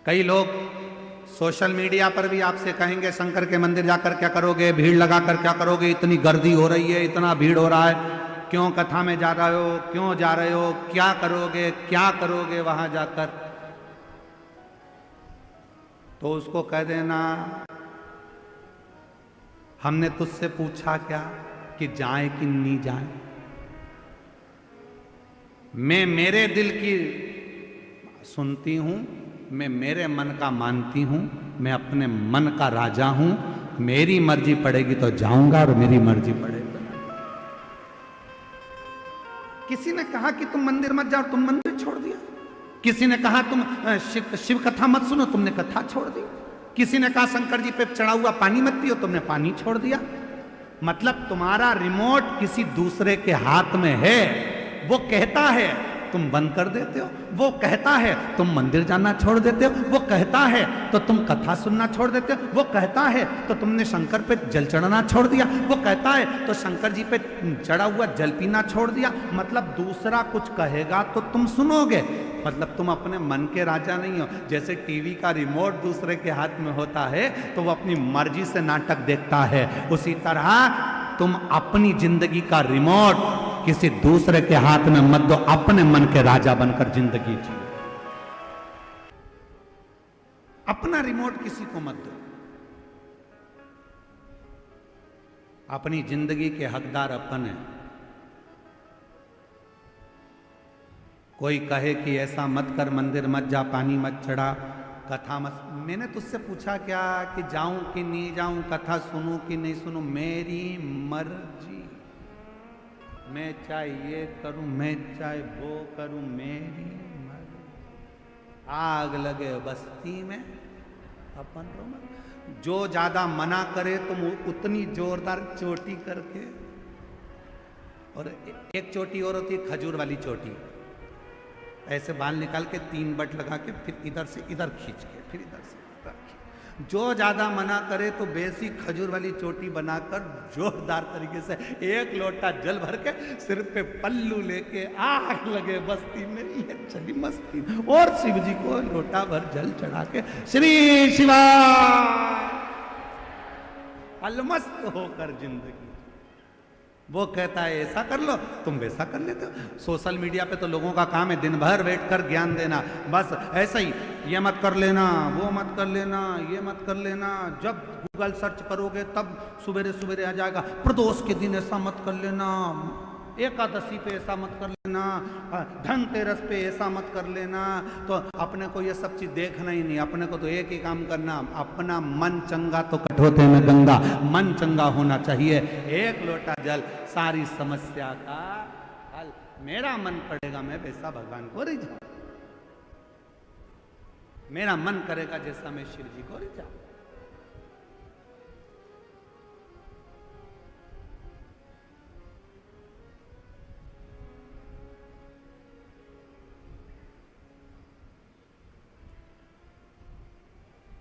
कई लोग social media पर भी आपसे कहेंगे शंकर के मंदिर जाकर क्या करोगे, भीड़ लगाकर क्या करोगे, इतनी गर्दी हो रही है, इतना भीड़ हो रहा है, क्यों कथा में जा रहे हो, क्यों जा रहे हो, क्या करोगे वहां जाकर। तो उसको कह देना हमने तुझसे पूछा क्या कि जाए कि नहीं जाए। मैं मेरे दिल की सुनती हूं, मैं मेरे मन का मानती हूं, मैं अपने मन का राजा हूं। मेरी मर्जी पड़ेगी तो जाऊंगा और मेरी मर्जी पड़ेगी। किसी ने कहा कि तुम मंदिर मत जाओ, तुम मंदिर छोड़ दिया। किसी ने कहा तुम शिव कथा मत सुनो, तुमने कथा छोड़ दी। किसी ने कहा शंकर जी पे चढ़ा हुआ पानी मत पियो, तुमने पानी छोड़ दिया। मतलब तुम्हारा रिमोट किसी दूसरे के हाथ में है। वो कहता है तुम बंद कर देते हो, वो कहता है तुम मंदिर जाना छोड़ देते हो, वो कहता है तो तुम कथा सुनना छोड़ देते हो, वो कहता है तो तुमने शंकर पे जल चढ़ाना छोड़ दिया, वो कहता है तो शंकर जी पे चढ़ा हुआ जल पीना छोड़ दिया। मतलब दूसरा कुछ कहेगा तो तुम सुनोगे। मतलब तुम अपने मन के राजा नहीं हो। जैसे टीवी का रिमोट दूसरे के हाथ में होता है तो वो अपनी मर्जी से नाटक देखता है, उसी तरह तुम अपनी जिंदगी का रिमोट किसी दूसरे के हाथ में मत दो, अपने मन के राजा बनकर जिंदगी जियो। अपना रिमोट किसी को मत दो। अपनी जिंदगी के हकदार अपन है। कोई कहे कि ऐसा मत कर, मंदिर मत जा, पानी मत चढ़ा, कथा मत। मैंने तुझसे पूछा क्या कि जाऊं कि नहीं जाऊं, कथा सुनूं कि नहीं सुनूं, मेरी मर्जी। मैं चाहे ये करूं, मैं चाहे वो करूं, मेरी मर्जी। आग लगे बस्ती में अपन रो। जो ज्यादा मना करे तुम उतनी जोरदार चोटी करके, और एक चोटी और होती है खजूर वाली चोटी, ऐसे बाल निकाल के 3 बट लगा के फिर इधर से इधर खींच के फिर इधर से इधर खींच। जो ज्यादा मना करे तो बेसी खजूर वाली चोटी बनाकर जोरदार तरीके से 1 लोटा जल भर के सिर पे पल्लू लेके आग लगे बस्ती में, ये चली मस्ती। और शिव जी को लोटा भर जल चढ़ा के श्री शिवा अलमस्त होकर जिंदगी। वो कहता है ऐसा कर लो, तुम वैसा कर लेते हो। सोशल मीडिया पे तो लोगों का काम है दिन भर बैठकर ज्ञान देना, बस ऐसा ही, ये मत कर लेना, वो मत कर लेना, ये मत कर लेना। जब गूगल सर्च करोगे तब सवेरे सवेरे आ जाएगा, प्रदोष के दिन ऐसा मत कर लेना, एकादशी पे ऐसा मत कर लेना, धनतेरस पे ऐसा मत कर लेना। तो अपने को ये सब चीज देखना ही नहीं, अपने को तो एक ही काम करना, अपना मन चंगा तो कठोते में गंगा। मन चंगा होना चाहिए। 1 लोटा जल सारी समस्या का हल। मेरा मन पड़ेगा मैं वैसा भगवान को रिझाऊं, मेरा मन करेगा जैसा मैं शिव जी को रिझाऊं।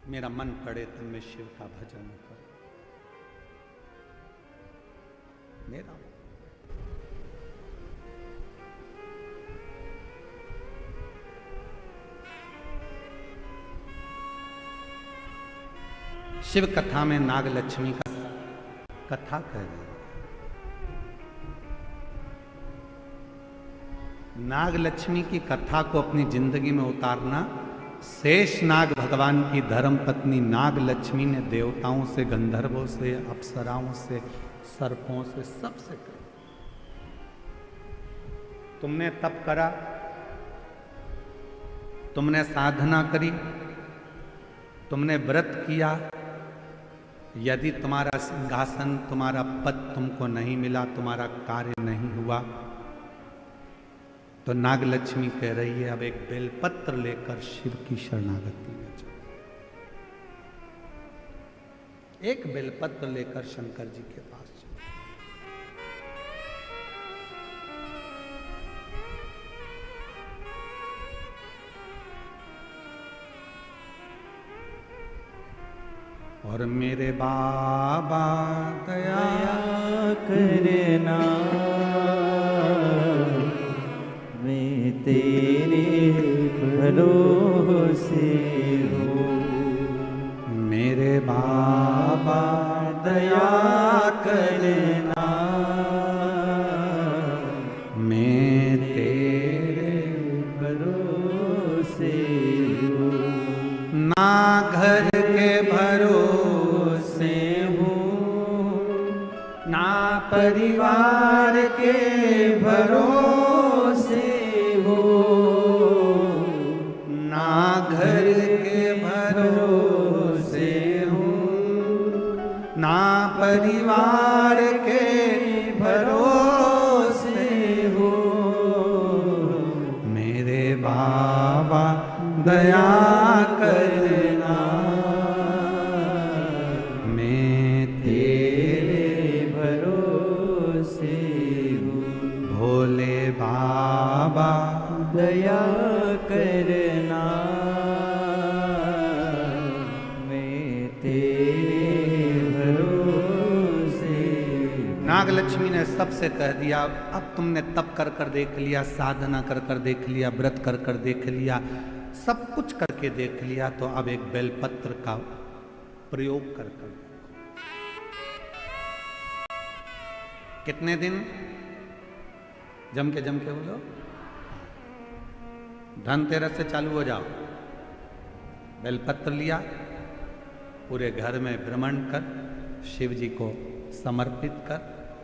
मेरा मन करे तो मैं शिव का भजन करूं। मेरा शिव कथा में नाग लक्ष्मी का कथा कह रहे हैं। नाग लक्ष्मी की कथा को अपनी जिंदगी में उतारना। शेष नाग भगवान की धर्म पत्नी नाग लक्ष्मी ने देवताओं से, गंधर्वों से, अप्सराओं से, सर्पों से, सबसे कहा तुमने तप करा, तुमने साधना करी, तुमने व्रत किया, यदि तुम्हारा सिंहासन, तुम्हारा पद तुमको नहीं मिला, तुम्हारा कार्य नहीं हुआ, तो नाग लक्ष्मी कह रही है अब एक बेलपत्र लेकर शिव की शरणागति में जाओ। एक बेलपत्र लेकर शंकर जी के पास जाओ। और मेरे बाबा दया करना, मैं तेरे भरोसे भरोसे हो। मेरे बाबा दया करना, मैं तेरे भरोसे हो। ना घर के भरोसे हूँ, ना परिवार के भरोसे हो। ना घर के भरोसे ना परिवार के भरोसे हो। मेरे बाबा दया करना, मैं तेरे भरोसे हो। भोले बाबा दया करना, मैं तेरे भरोसे। नागलक्ष्मी ने सबसे कह दिया, अब तुमने तप कर कर देख लिया, साधना कर कर देख लिया, व्रत कर कर देख लिया, सब कुछ करके देख लिया, तो अब एक बेलपत्र का प्रयोग कर कर। कितने दिन? जम के बोलो। धनतेरस से चालू हो जाओ। बेलपत्र लिया, पूरे घर में भ्रमण कर, शिव जी को समर्पित कर,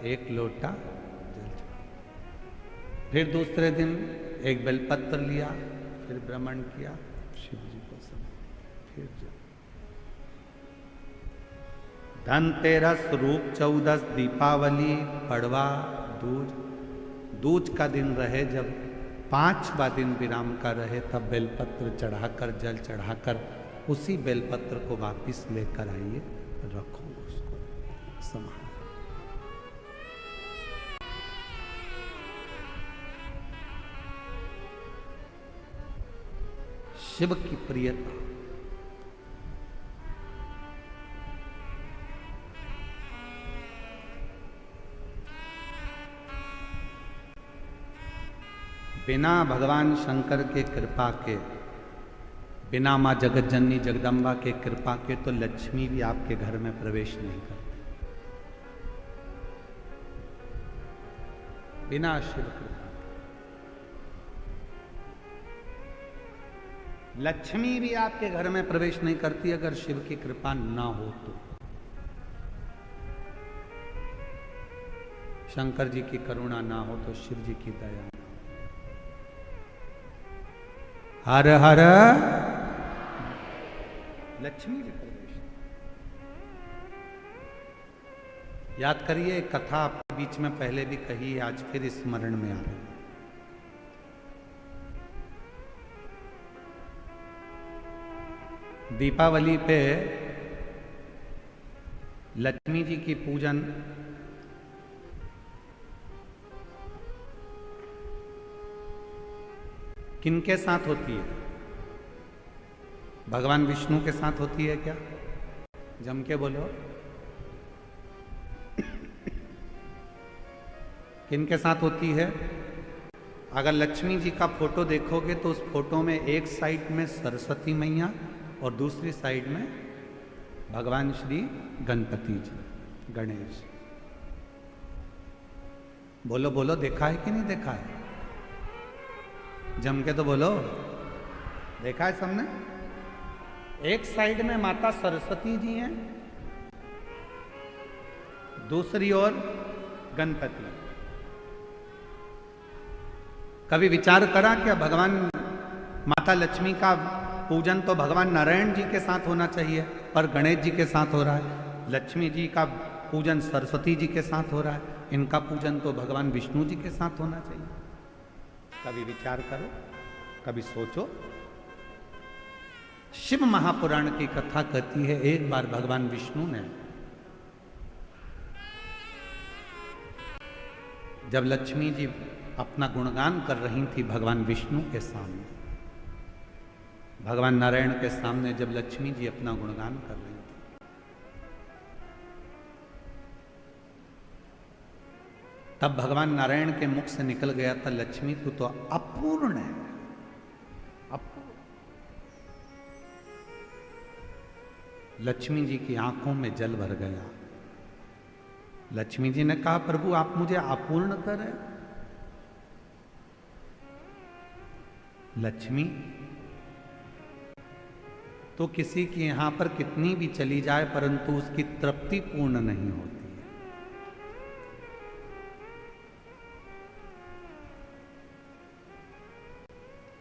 एक लोटा जल चढ़ाओ। फिर दूसरे दिन एक बेलपत्र लिया, फिर भ्रमण किया, शिव जी को समर्पित, फिर जल। धनतेरस, रूप चौदस, दीपावली, पड़वा, दूज। दूज का दिन रहे जब 5वां दिन विराम का रहे, तब बेलपत्र चढ़ाकर, जल चढ़ाकर उसी बेलपत्र को वापिस लेकर आइए, रखो उसको संभाल। शिव की प्रियता, बिना भगवान शंकर के कृपा के, बिना माँ जगत जननी जगदम्बा के कृपा के तो लक्ष्मी भी आपके घर में प्रवेश नहीं करती। बिना शिव कृपा लक्ष्मी भी आपके घर में प्रवेश नहीं करती, अगर शिव की कृपा ना हो तो। शंकर जी की करुणा ना हो तो शिव जी की दया। हर हर लक्ष्मी जी प्रवेश। याद करिए, एक कथा आपके बीच में पहले भी कही, आज फिर स्मरण में आ रही है। दीपावली पे लक्ष्मी जी की पूजन किनके साथ होती है? भगवान विष्णु के साथ होती है क्या? जम के बोलो। किनके साथ होती है? अगर लक्ष्मी जी का फोटो देखोगे तो उस फोटो में एक साइड में सरस्वती मैया और दूसरी साइड में भगवान श्री गणपति जी, गणेश। बोलो बोलो, देखा है कि नहीं देखा है? जम के तो बोलो, देखा है सबने? एक साइड में माता सरस्वती जी हैं, दूसरी ओर गणपति। कभी विचार करा क्या भगवान माता लक्ष्मी का पूजन तो भगवान नारायण जी के साथ होना चाहिए, पर गणेश जी के साथ हो रहा है। लक्ष्मी जी का पूजन सरस्वती जी के साथ हो रहा है, इनका पूजन तो भगवान विष्णु जी के साथ होना चाहिए। कभी विचार करो, कभी सोचो। शिव महापुराण की कथा कहती है, एक बार भगवान विष्णु ने जब लक्ष्मी जी अपना गुणगान कर रही थी भगवान विष्णु के सामने, भगवान नारायण के सामने जब लक्ष्मी जी अपना गुणगान कर रही थी, तब भगवान नारायण के मुख से निकल गया था, लक्ष्मी तू तो अपूर्ण है, अपूर्ण। लक्ष्मी जी की आंखों में जल भर गया। लक्ष्मी जी ने कहा, प्रभु आप मुझे अपूर्ण करें। लक्ष्मी तो किसी के यहां पर कितनी भी चली जाए परंतु उसकी तृप्ति पूर्ण नहीं होती है।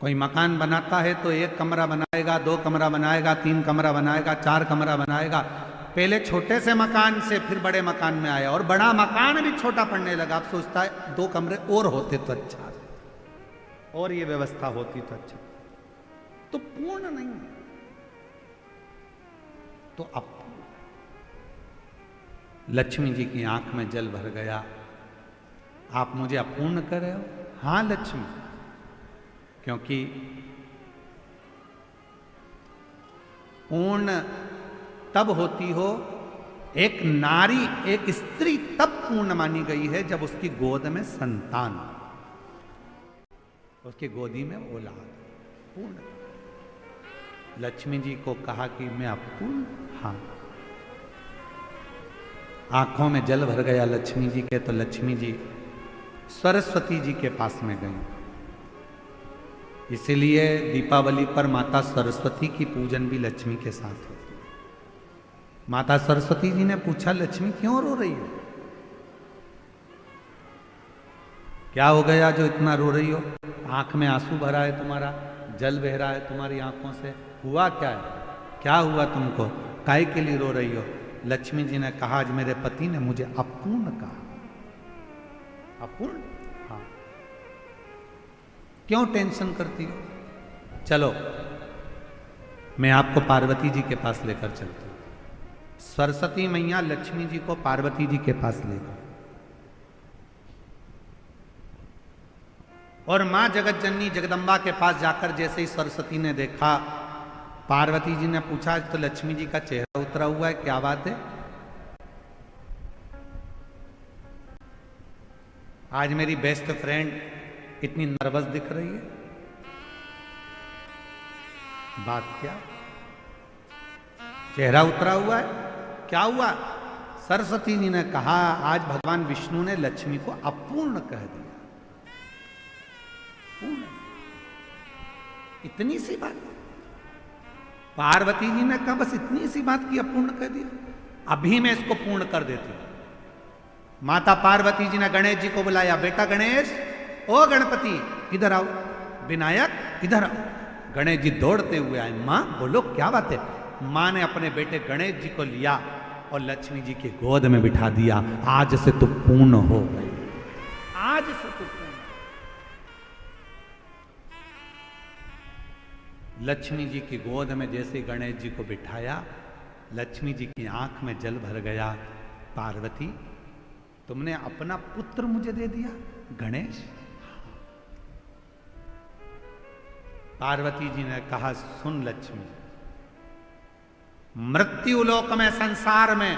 कोई मकान बनाता है तो 1 कमरा बनाएगा, 2 कमरा बनाएगा, 3 कमरा बनाएगा, 4 कमरा बनाएगा। पहले छोटे से मकान से फिर बड़े मकान में आया और बड़ा मकान भी छोटा पड़ने लगा। अब सोचता है 2 कमरे और होते तो अच्छा, और ये व्यवस्था होती तो अच्छा। तो पूर्ण नहीं है तो अब लक्ष्मी जी की आंख में जल भर गया। आप मुझे अपूर्ण कर रहे हो? हां लक्ष्मी, क्योंकि पूर्ण तब होती हो, एक नारी एक स्त्री तब पूर्ण मानी गई है जब उसकी गोद में संतान, उसकी गोदी में औलाद पूर्ण। लक्ष्मी जी को कहा कि मैं अपूर्ण, हाँ। आंखों में जल भर गया लक्ष्मी जी के, तो लक्ष्मी जी सरस्वती जी के पास में गई। इसीलिए दीपावली पर माता सरस्वती की पूजन भी लक्ष्मी के साथ होती है। माता सरस्वती जी ने पूछा, लक्ष्मी क्यों रो रही हो? क्या हो गया जो इतना रो रही हो? आंख में आंसू भरा है तुम्हारा, जल बह रहा है तुम्हारी आंखों से, हुआ क्या है? क्या हुआ तुमको? काहे के लिए रो रही हो? लक्ष्मी जी ने कहा, आज मेरे पति ने मुझे अपूर्ण कहा। अपूर्ण? हाँ। क्यों टेंशन करती हो? चलो मैं आपको पार्वती जी के पास लेकर चलती हूं। सरस्वती मैया लक्ष्मी जी को पार्वती जी के पास ले गई और मां जगत जननी जगदम्बा के पास जाकर जैसे ही सरस्वती ने देखा, पार्वती जी ने पूछा, तो लक्ष्मी जी का चेहरा उतरा हुआ है, क्या बात है? आज मेरी बेस्ट फ्रेंड इतनी नर्वस दिख रही है, बात क्या? चेहरा उतरा हुआ है, क्या हुआ? सरस्वती जी ने कहा, आज भगवान विष्णु ने लक्ष्मी को अपूर्ण कह दिया। पूर्ण, इतनी सी बात। पार्वती जी ने कहा, बस इतनी सी बात की अपूर्ण कह दिया, अभी मैं इसको पूर्ण कर देती हूं। माता पार्वती जी ने गणेश जी को बुलाया, बेटा गणेश, ओ गणपति इधर आओ, विनायक इधर आओ। गणेश जी दौड़ते हुए आए। मां बोलो क्या बात है? मां ने अपने बेटे गणेश जी को लिया और लक्ष्मी जी की गोद में बिठा दिया। आज से तू पूर्ण हो गई, आज से तू पूर्ण। लक्ष्मी जी की गोद में जैसे गणेश जी को बिठाया, लक्ष्मी जी की आंख में जल भर गया। पार्वती, तुमने अपना पुत्र मुझे दे दिया गणेश? पार्वती जी ने कहा, सुन लक्ष्मी, मृत्यु लोक में, संसार में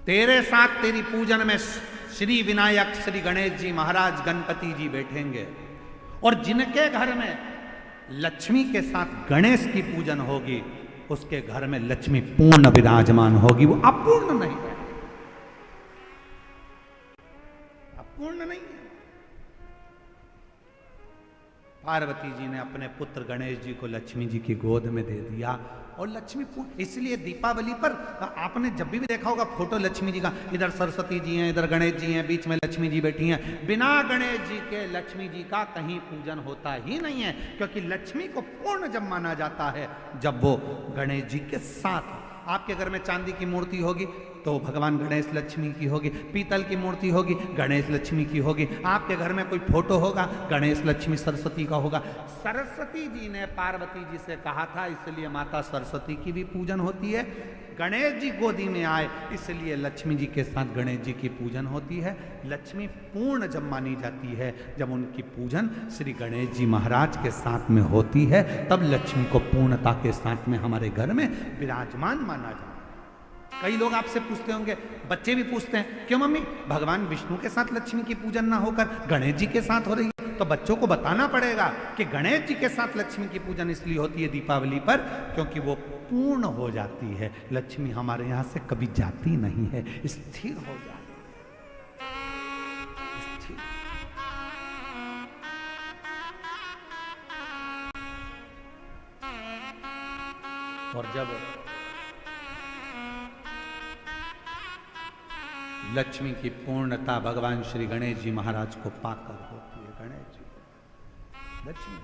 तेरे साथ तेरी पूजन में श्री विनायक श्री गणेश जी महाराज गणपति जी बैठेंगे, और जिनके घर में लक्ष्मी के साथ गणेश की पूजन होगी उसके घर में लक्ष्मी पूर्ण विराजमान होगी, वो अपूर्ण नहीं है, अपूर्ण नहीं है। पार्वती जी ने अपने पुत्र गणेश जी को लक्ष्मी जी की गोद में दे दिया और लक्ष्मी इसलिए दीपावली पर आपने जब भी देखा होगा फोटो लक्ष्मी जी का, इधर सरस्वती जी हैं, इधर गणेश जी हैं, बीच में लक्ष्मी जी बैठी हैं। बिना गणेश जी के लक्ष्मी जी का कहीं पूजन होता ही नहीं है, क्योंकि लक्ष्मी को पूर्ण जब माना जाता है जब वो गणेश जी के साथ। आपके घर में चांदी की मूर्ति होगी तो भगवान गणेश लक्ष्मी की होगी, पीतल की मूर्ति होगी गणेश लक्ष्मी की होगी, आपके घर में कोई फोटो होगा गणेश लक्ष्मी सरस्वती का होगा। सरस्वती जी ने पार्वती जी से कहा था, इसलिए माता सरस्वती की भी पूजन होती है। गणेश जी गोदी में आए इसलिए लक्ष्मी जी के साथ गणेश जी की पूजन होती है। लक्ष्मी पूर्ण जब मानी जाती है जब उनकी पूजन श्री गणेश जी महाराज के साथ में होती है, तब लक्ष्मी को पूर्णता के साथ में हमारे घर में विराजमान माना जाता है। कई लोग आपसे पूछते होंगे, बच्चे भी पूछते हैं, क्यों मम्मी भगवान विष्णु के साथ लक्ष्मी की पूजन ना होकर गणेश जी के साथ हो रही है, तो बच्चों को बताना पड़ेगा कि गणेश जी के साथ लक्ष्मी की पूजन इसलिए होती है दीपावली पर, क्योंकि वो पूर्ण हो जाती है। लक्ष्मी हमारे यहां से कभी जाती नहीं है, स्थिर हो जाती है, स्थिर। और जब लक्ष्मी की पूर्णता भगवान श्री गणेश जी महाराज को पाकर होती है, गणेश जी लक्ष्मी,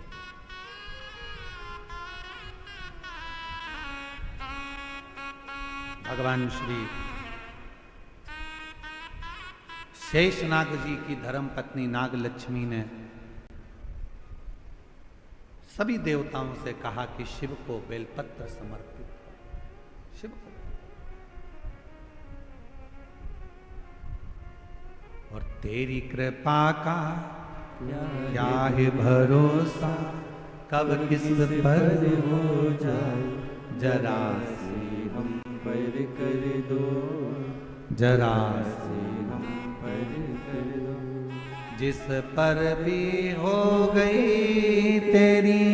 भगवान श्री शेषनाग जी की धर्म पत्नी नाग लक्ष्मी ने सभी देवताओं से कहा कि शिव को बेलपत्र समर्पित करो, शिव को। और तेरी कृपा का क्या है भरोसा, कब किस पर हो जाए, जरा से हम पर कर दो, जरा से हम पर कर दो। जिस पर भी हो गई तेरी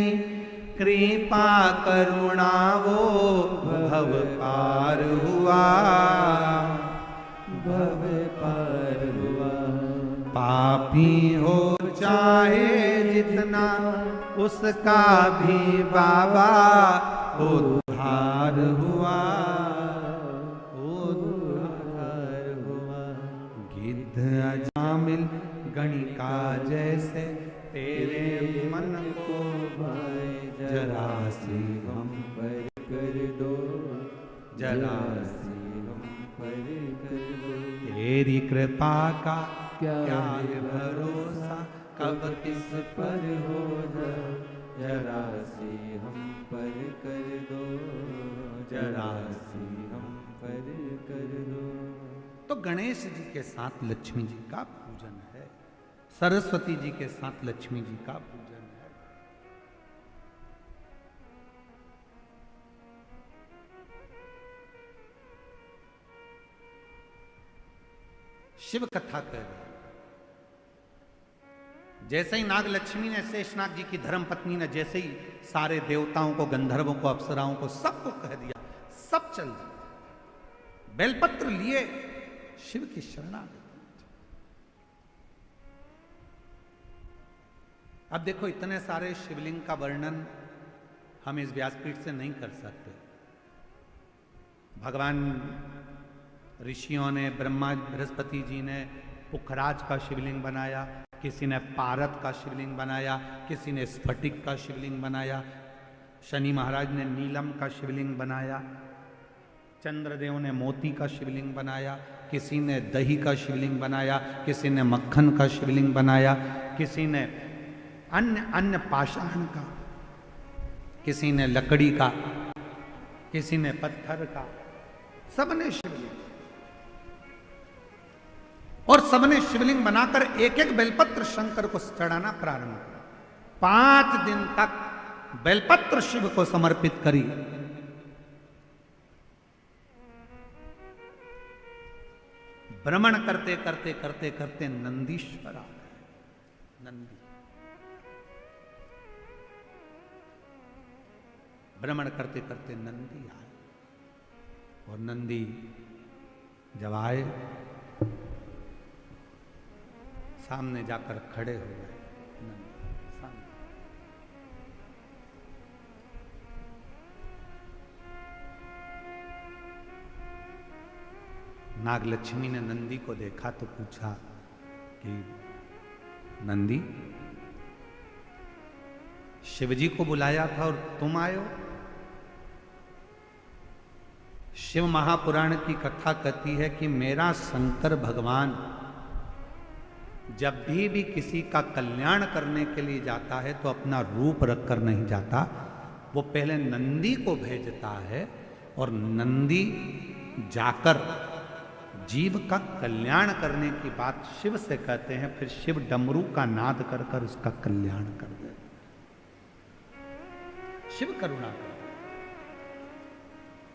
कृपा करुणा, वो भव पार हुआ, भव पार हुआ। पापी हो चाहे जितना, उसका भी बाबा उद्धार हुआ, उद्धार हुआ। गिद्ध अजामिल गणिका जैसे तेरे मन को भाई जरा सी हम पर कर दो, जरा से हम पर कर दो। तेरी कृपा का क्या है भरोसा, कब किस पर हो जाए, जरा से हम पर कर दो, जरा से हम पर कर दो। तो गणेश जी के साथ लक्ष्मी जी का पूजन है, सरस्वती जी के साथ लक्ष्मी जी का पूजन है। शिव कथा कह रहे, जैसे ही नाग लक्ष्मी ने, शेषनाग जी की धर्म पत्नी ने जैसे ही सारे देवताओं को, गंधर्वों को, अप्सराओं को, सबको कह दिया, सब चल दिया, बेलपत्र लिए शिव की शरणागति। अब देखो, इतने सारे शिवलिंग का वर्णन हम इस व्यासपीठ से नहीं कर सकते। भगवान ऋषियों ने, ब्रह्मा बृहस्पति जी ने पुखराज का शिवलिंग बनाया, किसी ने पारत का शिवलिंग बनाया, किसी ने स्फटिक का शिवलिंग बनाया, शनि महाराज ने नीलम का शिवलिंग बनाया, चंद्रदेव ने मोती का शिवलिंग बनाया, किसी ने दही का शिवलिंग बनाया, किसी ने मक्खन का शिवलिंग बनाया, किसी ने अन्य अन्य पाषाण का, किसी ने लकड़ी का, किसी ने पत्थर का, सबने शिवलिंग, और सबने शिवलिंग बनाकर एक एक बेलपत्र शंकर को चढ़ाना प्रारंभ किया। 5 दिन तक बेलपत्र शिव को समर्पित करी। भ्रमण करते करते करते करते नंदीश्वर आ गए। नंदी भ्रमण करते करते नंदी आए, और नंदी जब आए सामने जाकर खड़े हो गए। सामने नागलक्ष्मी ने नंदी को देखा तो पूछा कि नंदी, शिवजी को बुलाया था और तुम आए हो? शिव महापुराण की कथा कहती है कि मेरा शंकर भगवान जब भी किसी का कल्याण करने के लिए जाता है तो अपना रूप रखकर नहीं जाता, वो पहले नंदी को भेजता है, और नंदी जाकर जीव का कल्याण करने की बात शिव से कहते हैं, फिर शिव डमरू का नाद कर कर उसका कल्याण कर देते। शिव करुणा कर,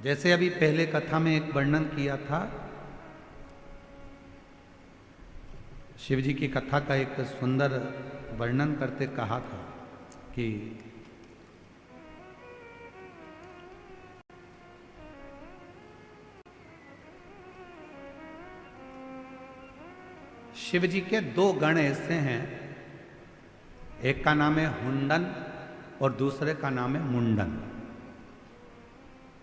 जैसे अभी पहले कथा में एक वर्णन किया था, शिव जी की कथा का एक सुंदर वर्णन करते कहा था कि शिव जी के दो गण ऐसे हैं, एक का नाम है हुंडन और दूसरे का नाम है मुंडन।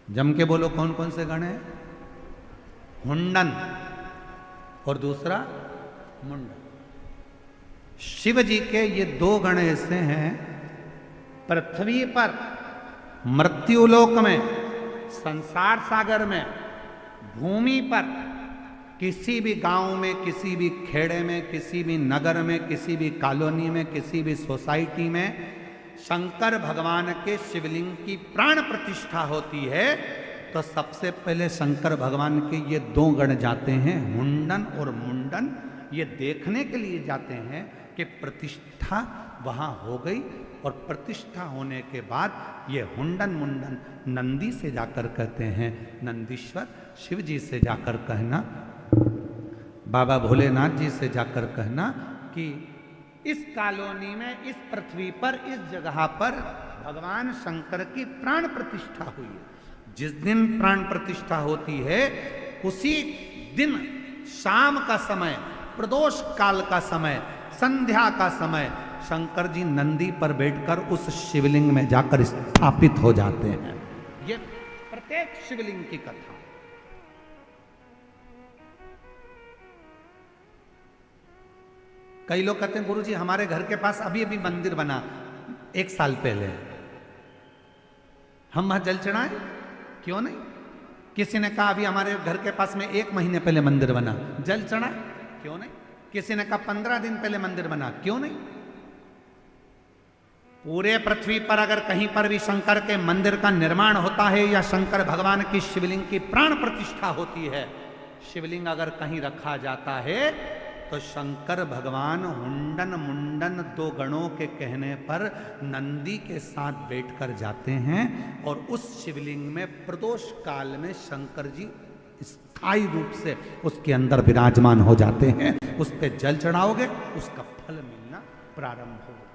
जम के बोलो कौन कौन से गण हैं? हुंडन और दूसरा मुंडन। शिव जी के ये दो गण ऐसे हैं, पृथ्वी पर मृत्युलोक में, संसार सागर में, भूमि पर, किसी भी गांव में, किसी भी खेड़े में, किसी भी नगर में, किसी भी कॉलोनी में, किसी भी सोसाइटी में शंकर भगवान के शिवलिंग की प्राण प्रतिष्ठा होती है तो सबसे पहले शंकर भगवान के ये दो गण जाते हैं, हुंडन और मुंडन। ये देखने के लिए जाते हैं कि प्रतिष्ठा वहां हो गई, और प्रतिष्ठा होने के बाद ये हुंडन मुंडन नंदी से जाकर कहते हैं, नंदीश्वर शिव जी से जाकर कहना, बाबा भोलेनाथ जी से जाकर कहना कि इस कॉलोनी में, इस पृथ्वी पर, इस जगह पर भगवान शंकर की प्राण प्रतिष्ठा हुई है। जिस दिन प्राण प्रतिष्ठा होती है उसी दिन शाम का समय, प्रदोष काल का समय, संध्या का समय, शंकर जी नंदी पर बैठकर उस शिवलिंग में जाकर स्थापित हो जाते हैं। ये प्रत्येक शिवलिंग की कथा। कई लोग कहते हैं गुरुजी हमारे घर के पास अभी अभी मंदिर बना 1 साल पहले, हम वहां जल चढ़ाएं? क्यों नहीं? किसी ने कहा अभी हमारे घर के पास में 1 महीने पहले मंदिर बना, जल चढ़ाएं? क्यों नहीं? किसी ने कहा 15 दिन पहले मंदिर बना, क्यों नहीं? पूरे पृथ्वी पर अगर कहीं पर भी शंकर के मंदिर का निर्माण होता है या शंकर भगवान की शिवलिंग की प्राण प्रतिष्ठा होती है, शिवलिंग अगर कहीं रखा जाता है तो शंकर भगवान हुंडन मुंडन दो गणों के कहने पर नंदी के साथ बैठकर जाते हैं और उस शिवलिंग में प्रदोष काल में शंकर जी स्थायी रूप से उसके अंदर विराजमान हो जाते हैं। उस पर जल चढ़ाओगे उसका फल मिलना प्रारंभ होगा।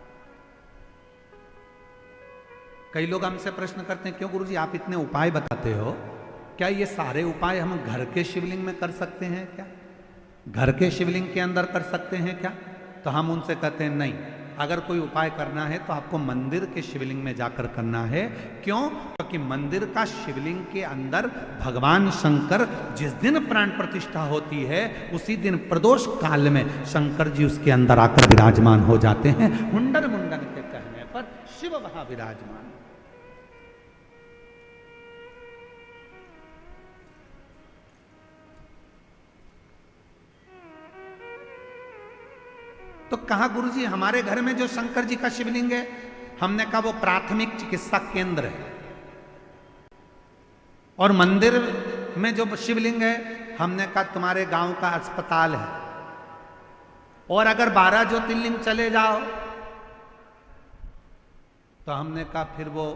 कई लोग हमसे प्रश्न करते हैं क्यों गुरुजी आप इतने उपाय बताते हो, क्या ये सारे उपाय हम घर के शिवलिंग में कर सकते हैं? क्या घर के शिवलिंग के अंदर कर सकते हैं क्या? तो हम उनसे कहते हैं नहीं, अगर कोई उपाय करना है तो आपको मंदिर के शिवलिंग में जाकर करना है। क्यों? क्योंकि मंदिर का शिवलिंग के अंदर भगवान शंकर जिस दिन प्राण प्रतिष्ठा होती है उसी दिन प्रदोष काल में शंकर जी उसके अंदर आकर विराजमान हो जाते हैं। मुंडन मुंडन के कहने पर शिव वहां विराजमान। तो कहा गुरुजी हमारे घर में जो शंकर जी का शिवलिंग है, हमने कहा वो प्राथमिक चिकित्सा केंद्र है, और मंदिर में जो शिवलिंग है हमने कहा तुम्हारे गांव का अस्पताल है, और अगर 12 ज्योतिर्लिंग चले जाओ तो हमने कहा फिर वो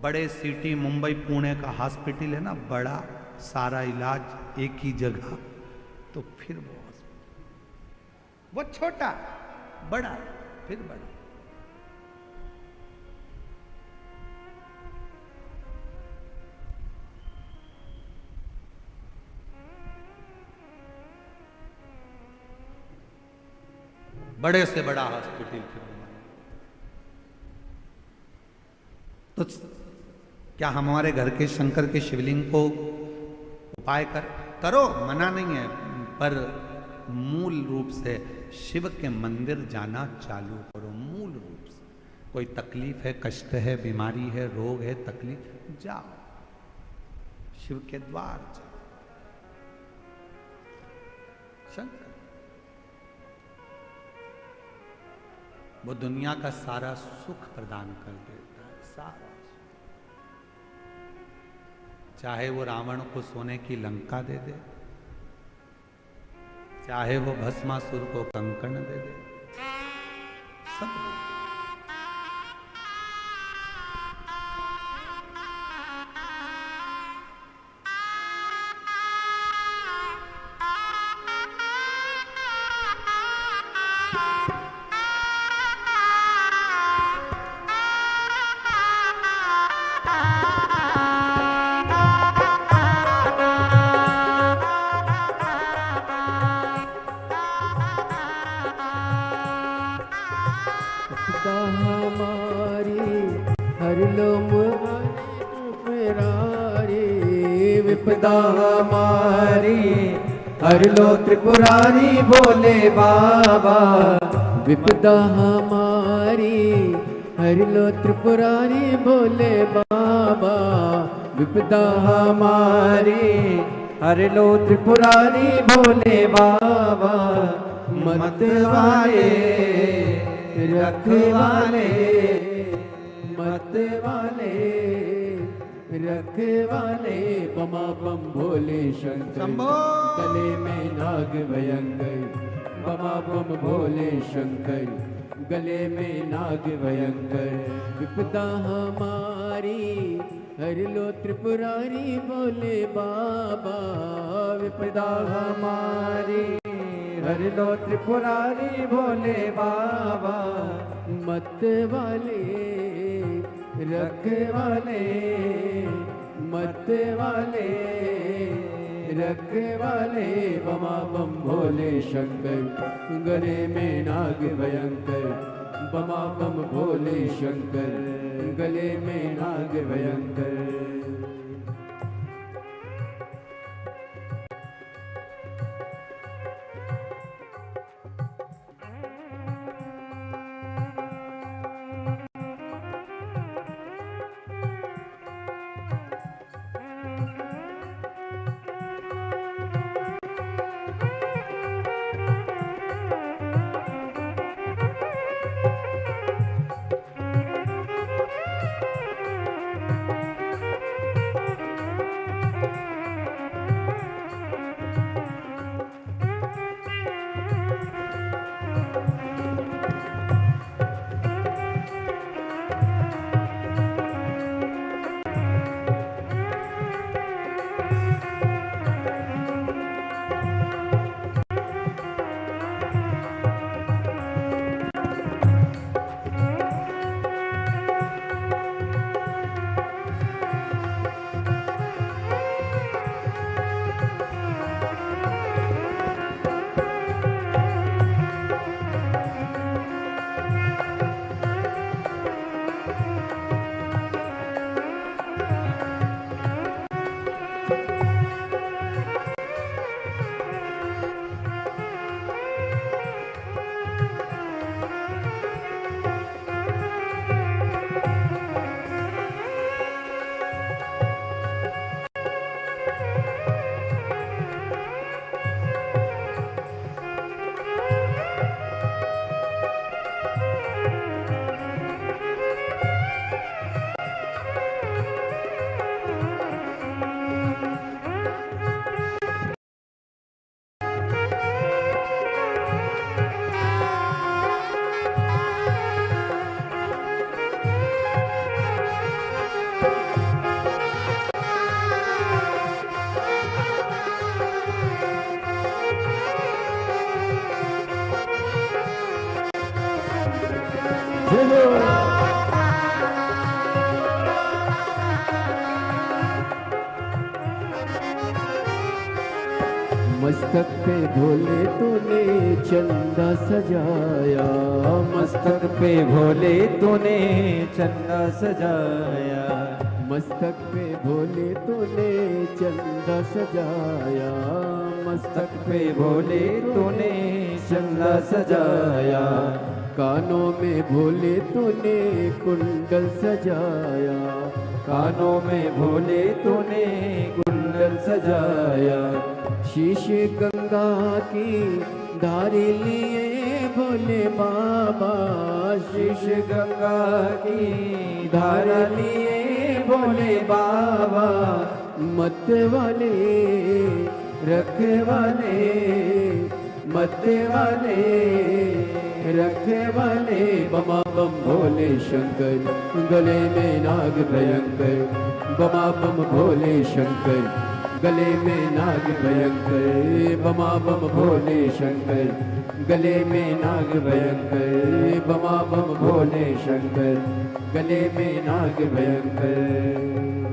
बड़े सिटी मुंबई पुणे का हॉस्पिटल है ना, बड़ा सारा इलाज एक ही जगह, तो फिर वो छोटा बड़ा फिर बड़ा। बड़े से बड़ा हॉस्पिटल फिर। तो क्या हमारे घर के शंकर के शिवलिंग को उपाय करो, मना नहीं है, पर मूल रूप से शिव के मंदिर जाना चालू करो। मूल रूप से कोई तकलीफ है, कष्ट है, बीमारी है, रोग है, तकलीफ, जाओ शिव के द्वार जाओ। शंकर वो दुनिया का सारा सुख प्रदान कर देता है, सारा। चाहे वो रावण को सोने की लंका दे दे, चाहे वो भस्मासुर को कंकण दे दे, सब हमारी हर लो मुरारी, विपदा हमारी हर लो त्रिपुरारी बोले बाबा। विपदा हमारी हर लो त्रिपुरारी बोले बाबा। विपदा हमारी हर लो त्रिपुरारी बोले बाबा। मत वाले रखवाले, मत वाले रखवाले, बमा बम भोले शंकर, गले में नाग भयंकर। बमा बम भोले शंकर, गले में नाग भयंकर। विपदा हमारी हर लो त्रिपुरारी बोले बाबा। विपदा हमारी हर लो त्रिपुरारी बोले बाबा। मत वाले रखवाले, मत वाले रखवाले, बमा बम भोले शंकर, गले में नाग भयंकर। बमा बम भोले शंकर, गले में नाग भयंकर। मस्तक पे भोले तूने चंदा सजाया। मस्तक पे भोले तूने चंदा सजाया। मस्तक पे भोले तूने चंदा सजाया। मस्तक पे भोले तूने चंदा सजाया। कानों में भोले तूने कुंडल सजाया। कानों में भोले तूने कुंडल सजाया। शीश गंगा की धारी लिए भोले बाबा। शीश गंगा की धारा लिए भोले बाबा। मत वाले रखवाले, मत वाले रखवाले, बमा बम भोले शंकर, गले में नाग भयंकर। बमा बम भोले शंकर, गले में नाग भयंकर बमा बम भोले शंकर, गले में नाग भयंकर बमा बम भोले शंकर, गले में नाग भयंकर।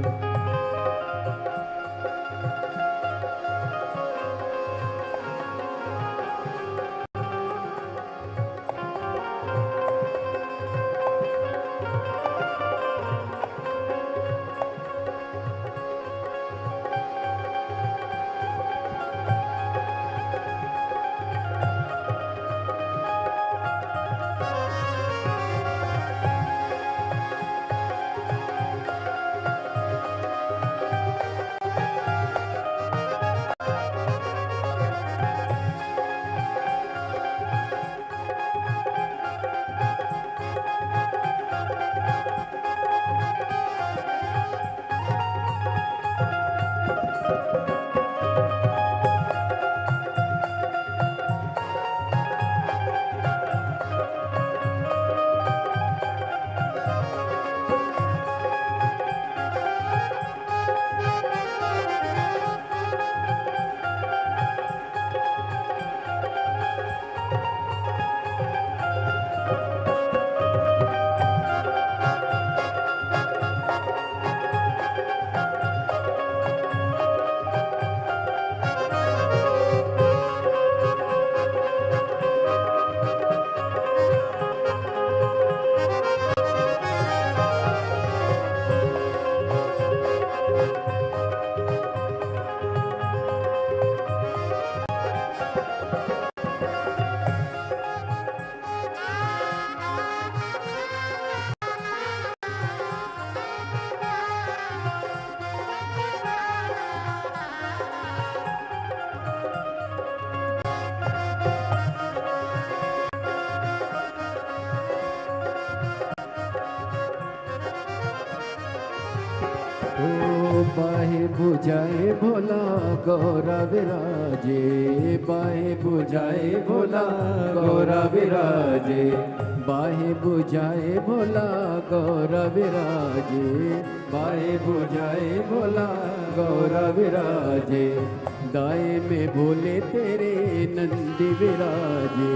बाहे बुझाए भोला गौरा विराजे, बाहे बुझाए भोला गौरा विराजे, बाहे बुझाए भोला गौरा विराजे, बाहे बुझाए भोला गौरा विराजे, दाएं में भोले तेरे नंदी विराजे,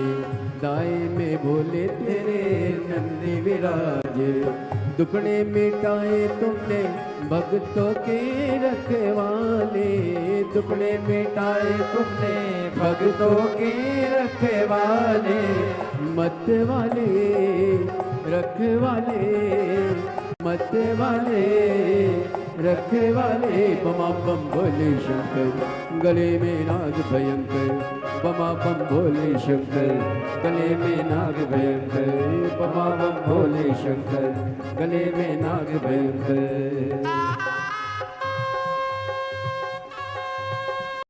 दाएं में भोले तेरे नंदी विराजे, दुखड़े मिटाए तुमने भक्तों के रखवाले, दुखड़े मिटाए तुमने भक्तों के रखवाले, मत वाले रखवाले, मत वाले रखवाले, बमा बम भोले शंकर, गले में नाग भयंकर बमा बम भोले शंकर, गले में नाग भयंकर बमा बम भोले शंकर, गले में नाग भयंकर।